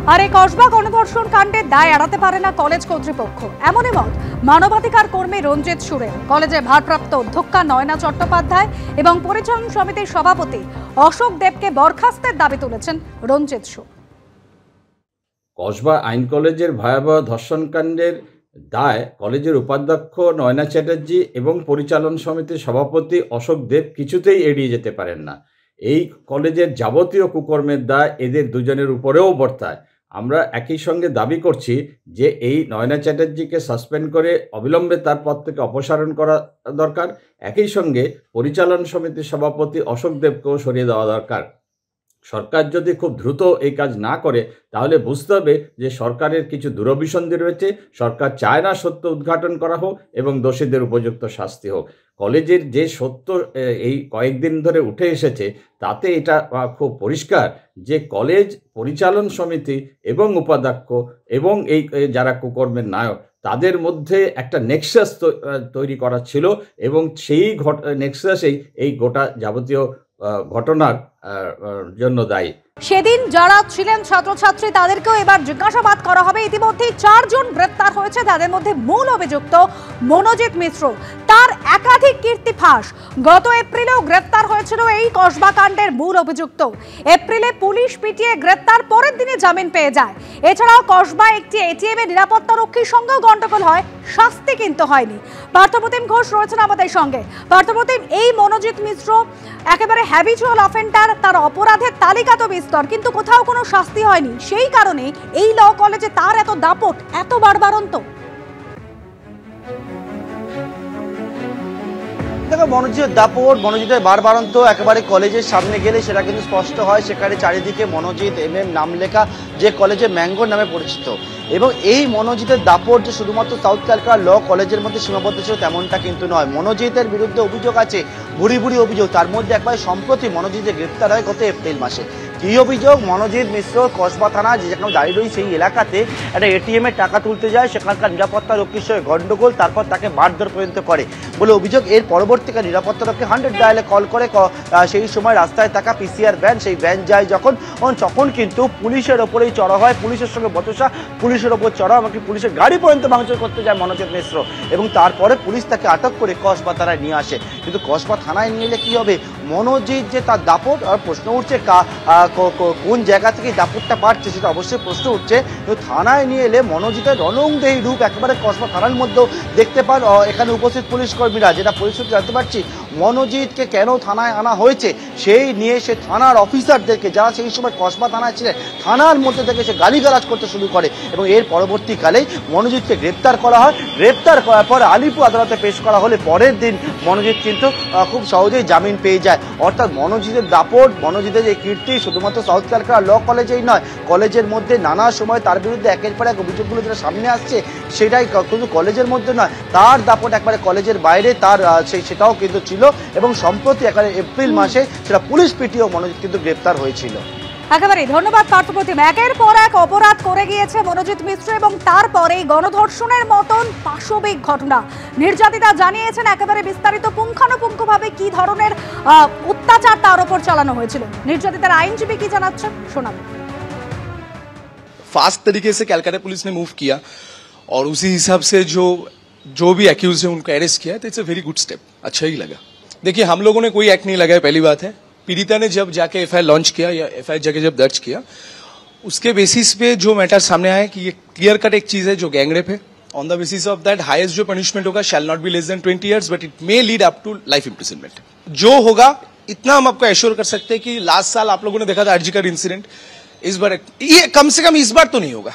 আর এই কসবা গণধর্ষণ কাণ্ডের দায় এড়াতে পারে না কলেজ কর্তৃপক্ষ, এমনই মত মানবাধিকার কর্মী রঞ্জিত সুরের। কলেজের ভারপ্রাপ্ত অধ্যক্ষা নয়না চট্টোপাধ্যায় এবং পরিচালন সমিতির সভাপতি অশোক দেবকে বরখাস্তের দাবি তুলেছেন রঞ্জিত সুর। কসবা আইন কলেজের ভয়াবহ ধর্ষণকাণ্ডের দায় কলেজের উপাধ্যক্ষ নয়না চ্যাটার্জি এবং পরিচালন সমিতির সভাপতি অশোক দেব কিছুতেই এড়িয়ে যেতে পারেন না। এই কলেজের যাবতীয় কুকর্মের দায় এদের দুজনের উপরেও বর্তায়। আমরা একই সঙ্গে দাবি করছি যে এই নয়না চ্যাটার্জিকে সাসপেন্ড করে অবিলম্বে তার পদ থেকে অপসারণ করা দরকার। একই সঙ্গে পরিচালন সমিতির সভাপতি অশোক দেবকেও সরিয়ে দেওয়া দরকার। সরকার যদি খুব দ্রুত এই কাজ না করে তাহলে বুঝতে হবে যে সরকারের কিছু দূরভিসন্ধি রয়েছে। সরকার চায় না সত্য উদ্ঘাটন করা হোক এবং দোষীদের উপযুক্ত শাস্তি হোক। কলেজের যে সত্য এই কয়েকদিন ধরে উঠে এসেছে তাতে এটা খুব পরিষ্কার যে কলেজ পরিচালন সমিতি এবং উপাধ্যক্ষ এবং এই যারা কুকর্মের নায়ক তাদের মধ্যে একটা নেক্সাস তৈরি করা ছিল এবং সেই নেক্সাসেই এই গোটা যাবতীয় ঘটনার জন্য দায়ী। সেদিন যারা ছিলেন ছাত্রছাত্রী তাদেরকেও এবার জিজ্ঞাসাবাদ করা হবে। ইতিমধ্যেই 4 জন গ্রেপ্তার হয়েছে, তাদের মধ্যে মূল অভিযুক্ত মনোজিৎ মিশ্র। তার একাধিক কীর্তি ফাঁস। গত এপ্রিলেও গ্রেপ্তার হয়েছিল এই কসবা কাণ্ডের মূল অভিযুক্ত। এপ্রিলে পুলিশ পিটিয়ে গ্রেপ্তার, পরের দিনে জামিন পেয়ে যায়। এছাড়াও কসবায় একটি এটিএমে নিরাপত্তা রক্ষীর সঙ্গেও গন্ডগোল হয়, শাস্তি কিন্তু হয়নি। পার্থপ্রতিম ঘোষ রয়েছেন আমাদের সঙ্গে। পার্থপ্রতিম, এই মনোজিৎ মিশ্র একেবারে হ্যাবিচুয়াল অফেন্ডার, তার অপরাধের তালিকা তো বিস্তর, কিন্তু কোথাও কোনো শাস্তি হয়নি। সেই কারণে এই ল কলেজে তার এত দাপট, এত বাড়বাড়ন্ত। দেখো, মনোজিতের দাপট, মনোজিতের বাড়বাড়ন্ত একেবারে কলেজের সামনে গেলে সেটা কিন্তু স্পষ্ট হয়। সেখানে চারিদিকে মনোজিৎ MM নাম লেখা, যে কলেজে ম্যাঙ্গো নামে পরিচিত। এবং এই মনোজিতের দাপট যে শুধুমাত্র সাউথ ক্যালকাটা ল কলেজের মধ্যে সীমাবদ্ধ ছিল তেমনটা কিন্তু নয়। মনোজিতের বিরুদ্ধে অভিযোগ আছে, ভুরি ভুরি অভিযোগ। তার মধ্যে একবার সম্প্রতি মনোজিতের গ্রেপ্তার হয় গত এপ্রিল মাসে। কী অভিযোগ? মনোজিৎ মিশ্র কসবা থানা যেখানে দাঁড়িয়ে রয়েছে সেই এলাকাতে একটা এটিএমে টাকা তুলতে যায়, সেখানকার নিরাপত্তা রক্ষীর সঙ্গে গণ্ডগোল, তারপর তাকে মারধর পর্যন্ত করে বলে অভিযোগ। এর পরবর্তীকালে নিরাপত্তা রক্ষী 100 ডায়ালে কল করে। সেই সময় রাস্তায় থাকা PCR ভ্যান, সেই ভ্যান যায় তখন কিন্তু পুলিশের ওপরেই চড়া হয়, পুলিশের সঙ্গে বচসা, পুলিশের ওপর চড়া, এমনকি পুলিশের গাড়ি পর্যন্ত ভাঙচুর করতে যায় মনোজিৎ মিশ্র। এবং তারপরে পুলিশ তাকে আটক করে কসবা থানায় নিয়ে আসে। কিন্তু কসবা থানায় নিয়ে এলে কী হবে? মনোজিৎ যে তার দাপট, আর প্রশ্ন উঠছে কোন জায়গা থেকে দাপটটা পাচ্ছে সেটা অবশ্যই প্রশ্ন উঠছে। কিন্তু থানায় নিয়ে এলে মনোজিতের রণংদেহী রূপ একেবারে কসবা থানার মধ্যেও দেখতে পান এখানে উপস্থিত পুলিশ কর্মীরা। যেটা পরিস্থিতি জানতে পারছি, মনোজিৎকে কেন থানায় আনা হয়েছে সেই নিয়ে সে থানার অফিসারদেরকে, যারা সেই সময় কসবা থানায় ছিলেন, থানার মধ্যে থেকে সে গালিগালাজ করতে শুরু করে। এবং এর পরবর্তীকালেই মনোজিৎকে গ্রেপ্তার করা হয়। গ্রেপ্তার করার পর আলিপুর আদালতে পেশ করা হলে পরের দিন মনোজিৎ কিন্তু খুব সহজেই জামিন পেয়ে যায়। অর্থাৎ মনোজিতের দাপট, মনোজিতের যে কীর্তি শুধুমাত্র সাউথ ক্যালকাটা ল কলেজেই নয়, কলেজের মধ্যে নানা সময় তার বিরুদ্ধে একের পর এক অভিযোগগুলো যেটা সামনে আসছে সেটাই কিন্তু কলেজের মধ্যে নয়, তার দাপট একবারে কলেজের বাইরে তার সেটাও কিন্তু ছিল। এবং সম্প্রতি একেবারে এপ্রিল মাসে সেটা পুলিশ পিটিয়েও মনোজিৎ কিন্তু গ্রেপ্তার হয়েছিল। একেবারে ধন্যবাদ পার্থপ্রতিম। একের পর এক অপরাধ করে গিয়েছে মনোজিৎ মিশ্র এবং তারপরে গণধর্ষণের মতন পাশবিক ঘটনা। নির্যাতিতা জানিয়েছেন একেবারে বিস্তারিত পুঙ্খানুপুঙ্খভাবে কি ধরনের অত্যাচার তার উপর চালানো হয়েছিল। নির্যাতিতার আইনজীবী কি জানাচ্ছেন শোনাবেন। फास्ट तरीके से कलकत्ता पुलिस ने मूव किया और उसी हिसाब से जो भी एक्यूज है उनको अरेस्ट किया, तो it's a very good step, अच्छा ही लगा। देखिए, हम लोगों ने कोई एक्ट नहीं लगाया, पहली बात है। पीड़िता ने जब जाके FIR लॉन्च किया या FIR जगह जब दर्ज किया, उसके बेसिस पे जो मैटर सामने आया कि ये क्लियर कट एक चीज है जो गैंगरेप है। On the basis of that highest जो पनिशमेंट होगा shall not be less than 20 years, but it may lead up to life imprisonment. जो होगा इतना हम आपको एश्योर कर सकते हैं कि लास्ट साल आप लोगों ने देखा था अर्जिकर इंसिडेंट, इस बार ये कम से कम इस बार तो नहीं होगा।